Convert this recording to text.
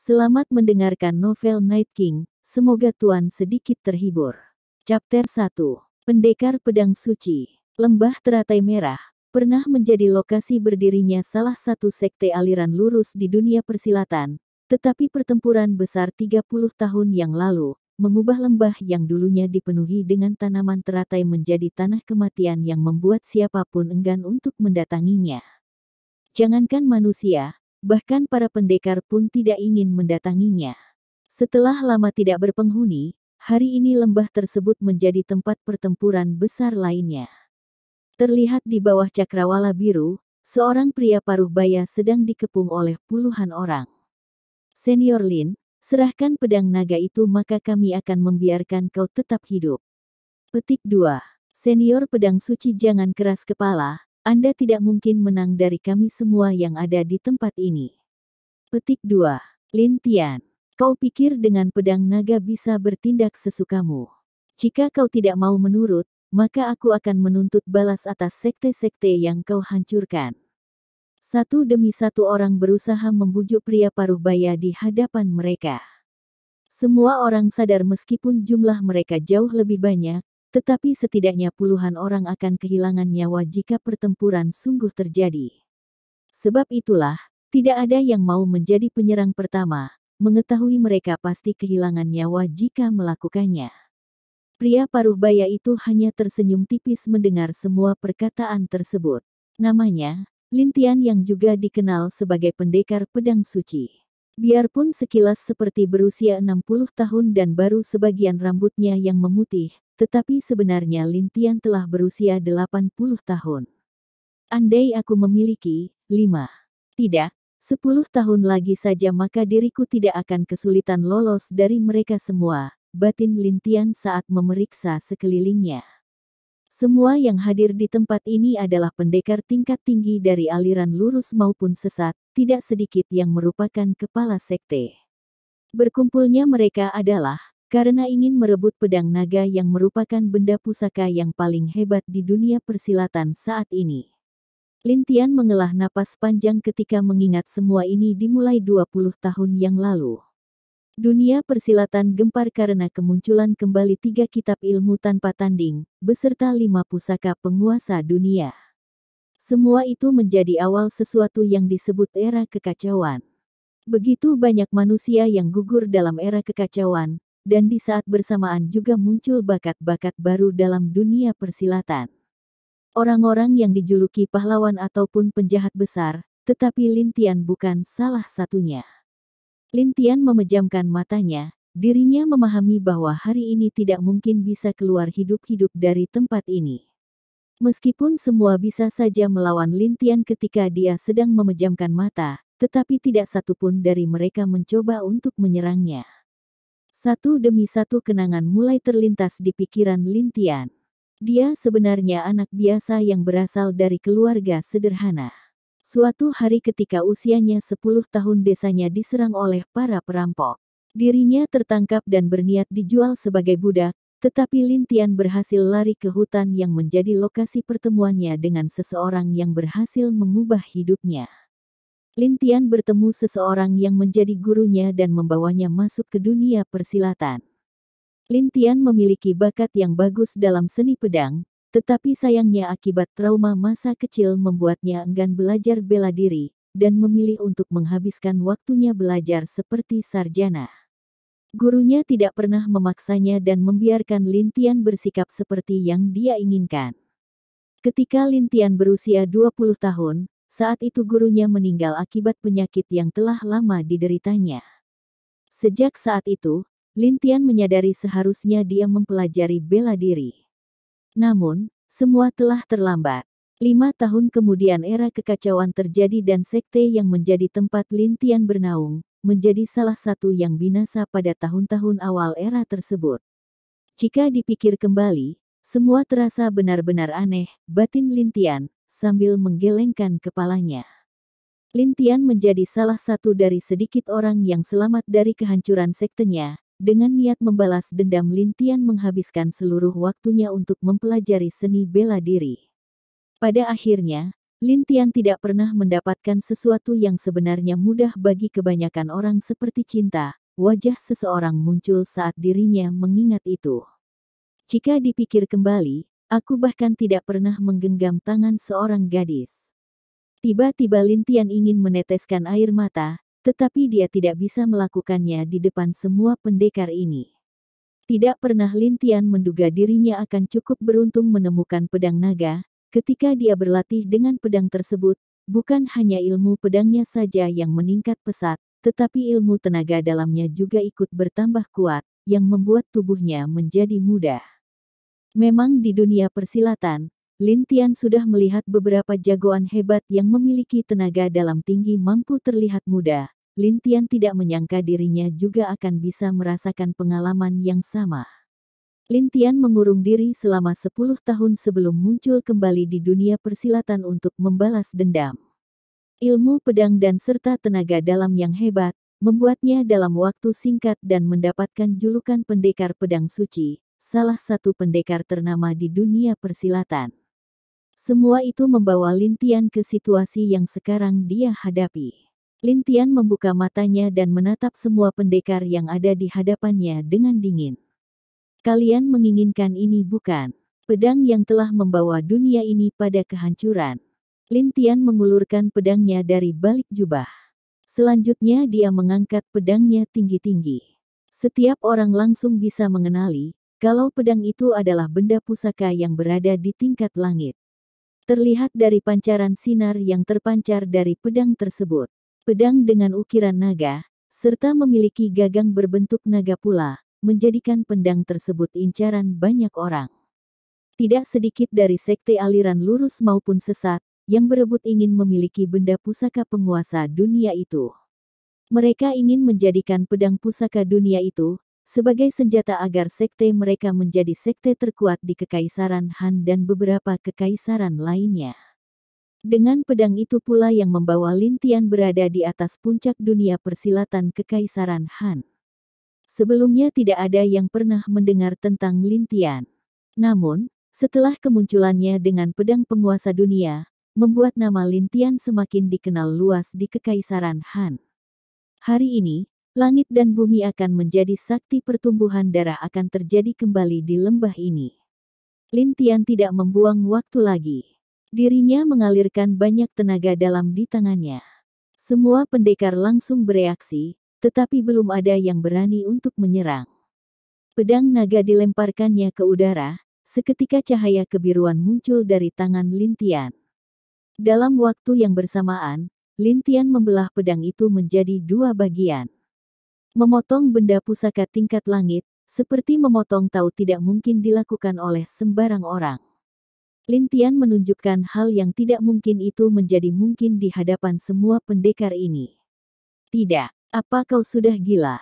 Selamat mendengarkan novel Night King, semoga Tuan sedikit terhibur. Chapter 1. Pendekar Pedang Suci. Lembah Teratai Merah pernah menjadi lokasi berdirinya salah satu sekte aliran lurus di dunia persilatan, tetapi pertempuran besar 30 tahun yang lalu mengubah lembah yang dulunya dipenuhi dengan tanaman teratai menjadi tanah kematian yang membuat siapapun enggan untuk mendatanginya. Jangankan manusia, bahkan para pendekar pun tidak ingin mendatanginya. Setelah lama tidak berpenghuni, hari ini lembah tersebut menjadi tempat pertempuran besar lainnya. Terlihat di bawah cakrawala biru, seorang pria paruh baya sedang dikepung oleh puluhan orang. Senior Lin, serahkan pedang naga itu maka kami akan membiarkan kau tetap hidup. Petik 2. Senior Pedang Suci, jangan keras kepala. Anda tidak mungkin menang dari kami semua yang ada di tempat ini. Petik 2. Lin Tian, kau pikir dengan pedang naga bisa bertindak sesukamu? Jika kau tidak mau menurut, maka aku akan menuntut balas atas sekte-sekte yang kau hancurkan. Satu demi satu orang berusaha membujuk pria paruh baya di hadapan mereka. Semua orang sadar meskipun jumlah mereka jauh lebih banyak, tetapi setidaknya puluhan orang akan kehilangan nyawa jika pertempuran sungguh terjadi. Sebab itulah, tidak ada yang mau menjadi penyerang pertama, mengetahui mereka pasti kehilangan nyawa jika melakukannya. Pria paruh baya itu hanya tersenyum tipis mendengar semua perkataan tersebut. Namanya, Lin Tian yang juga dikenal sebagai pendekar pedang suci. Biarpun sekilas seperti berusia 60 tahun dan baru sebagian rambutnya yang memutih, tetapi sebenarnya Lin Tian telah berusia 80 tahun. Andai aku memiliki 5, tidak, 10 tahun lagi saja maka diriku tidak akan kesulitan lolos dari mereka semua, batin Lin Tian saat memeriksa sekelilingnya. Semua yang hadir di tempat ini adalah pendekar tingkat tinggi dari aliran lurus maupun sesat, tidak sedikit yang merupakan kepala sekte. Berkumpulnya mereka adalah karena ingin merebut pedang naga yang merupakan benda pusaka yang paling hebat di dunia persilatan saat ini. Lin Tian mengelah napas panjang ketika mengingat semua ini dimulai 20 tahun yang lalu. Dunia persilatan gempar karena kemunculan kembali 3 kitab ilmu tanpa tanding, beserta 5 pusaka penguasa dunia. Semua itu menjadi awal sesuatu yang disebut era kekacauan. Begitu banyak manusia yang gugur dalam era kekacauan, dan di saat bersamaan juga muncul bakat-bakat baru dalam dunia persilatan. Orang-orang yang dijuluki pahlawan ataupun penjahat besar, tetapi Lin Tian bukan salah satunya. Lin Tian memejamkan matanya, dirinya memahami bahwa hari ini tidak mungkin bisa keluar hidup-hidup dari tempat ini. Meskipun semua bisa saja melawan Lin Tian ketika dia sedang memejamkan mata, tetapi tidak satupun dari mereka mencoba untuk menyerangnya. Satu demi satu kenangan mulai terlintas di pikiran Lin Tian. Dia sebenarnya anak biasa yang berasal dari keluarga sederhana. Suatu hari ketika usianya 10 tahun desanya diserang oleh para perampok. Dirinya tertangkap dan berniat dijual sebagai budak, tetapi Lin Tian berhasil lari ke hutan yang menjadi lokasi pertemuannya dengan seseorang yang berhasil mengubah hidupnya. Lin Tian bertemu seseorang yang menjadi gurunya dan membawanya masuk ke dunia persilatan. Lin Tian memiliki bakat yang bagus dalam seni pedang, tetapi sayangnya akibat trauma masa kecil membuatnya enggan belajar bela diri, dan memilih untuk menghabiskan waktunya belajar seperti sarjana. Gurunya tidak pernah memaksanya dan membiarkan Lin Tian bersikap seperti yang dia inginkan. Ketika Lin Tian berusia 20 tahun, saat itu gurunya meninggal akibat penyakit yang telah lama dideritanya. Sejak saat itu, Lin Tian menyadari seharusnya dia mempelajari bela diri. Namun, semua telah terlambat. 5 tahun kemudian era kekacauan terjadi dan sekte yang menjadi tempat Lin Tian bernaung, menjadi salah satu yang binasa pada tahun-tahun awal era tersebut. Jika dipikir kembali, semua terasa benar-benar aneh, batin Lin Tian, sambil menggelengkan kepalanya. Lin Tian menjadi salah satu dari sedikit orang yang selamat dari kehancuran sektenya. Dengan niat membalas dendam Lin Tian menghabiskan seluruh waktunya untuk mempelajari seni bela diri. Pada akhirnya, Lin Tian tidak pernah mendapatkan sesuatu yang sebenarnya mudah bagi kebanyakan orang seperti cinta. Wajah seseorang muncul saat dirinya mengingat itu. Jika dipikir kembali, aku bahkan tidak pernah menggenggam tangan seorang gadis. Tiba-tiba Lin Tian ingin meneteskan air mata, tetapi dia tidak bisa melakukannya di depan semua pendekar ini. Tidak pernah Lin Tian menduga dirinya akan cukup beruntung menemukan pedang naga. Ketika dia berlatih dengan pedang tersebut, bukan hanya ilmu pedangnya saja yang meningkat pesat, tetapi ilmu tenaga dalamnya juga ikut bertambah kuat, yang membuat tubuhnya menjadi mudah. Memang di dunia persilatan, Lin Tian sudah melihat beberapa jagoan hebat yang memiliki tenaga dalam tinggi mampu terlihat mudah. Lin Tian tidak menyangka dirinya juga akan bisa merasakan pengalaman yang sama. Lin Tian mengurung diri selama 10 tahun sebelum muncul kembali di dunia persilatan untuk membalas dendam. Ilmu pedang dan serta tenaga dalam yang hebat, membuatnya dalam waktu singkat dan mendapatkan julukan pendekar pedang suci, salah satu pendekar ternama di dunia persilatan. Semua itu membawa Lin Tian ke situasi yang sekarang dia hadapi. Lin Tian membuka matanya dan menatap semua pendekar yang ada di hadapannya dengan dingin. Kalian menginginkan ini bukan? Pedang yang telah membawa dunia ini pada kehancuran. Lin Tian mengulurkan pedangnya dari balik jubah. Selanjutnya dia mengangkat pedangnya tinggi-tinggi. Setiap orang langsung bisa mengenali, kalau pedang itu adalah benda pusaka yang berada di tingkat langit. Terlihat dari pancaran sinar yang terpancar dari pedang tersebut. Pedang dengan ukiran naga, serta memiliki gagang berbentuk naga pula, menjadikan pedang tersebut incaran banyak orang. Tidak sedikit dari sekte aliran lurus maupun sesat, yang berebut ingin memiliki benda pusaka penguasa dunia itu. Mereka ingin menjadikan pedang pusaka dunia itu, sebagai senjata agar sekte mereka menjadi sekte terkuat di Kekaisaran Han dan beberapa kekaisaran lainnya. Dengan pedang itu pula yang membawa Lin Tian berada di atas puncak dunia persilatan Kekaisaran Han. Sebelumnya tidak ada yang pernah mendengar tentang Lin Tian. Namun, setelah kemunculannya dengan pedang penguasa dunia, membuat nama Lin Tian semakin dikenal luas di Kekaisaran Han. Hari ini, langit dan bumi akan menjadi sakti pertumbuhan darah akan terjadi kembali di lembah ini. Lin Tian tidak membuang waktu lagi. Dirinya mengalirkan banyak tenaga dalam di tangannya. Semua pendekar langsung bereaksi, tetapi belum ada yang berani untuk menyerang. Pedang naga dilemparkannya ke udara, seketika cahaya kebiruan muncul dari tangan Lin Tian. Dalam waktu yang bersamaan, Lin Tian membelah pedang itu menjadi dua bagian. Memotong benda pusaka tingkat langit, seperti memotong tahu tidak mungkin dilakukan oleh sembarang orang. Lin Tian menunjukkan hal yang tidak mungkin itu menjadi mungkin di hadapan semua pendekar ini. Tidak. Apa kau sudah gila?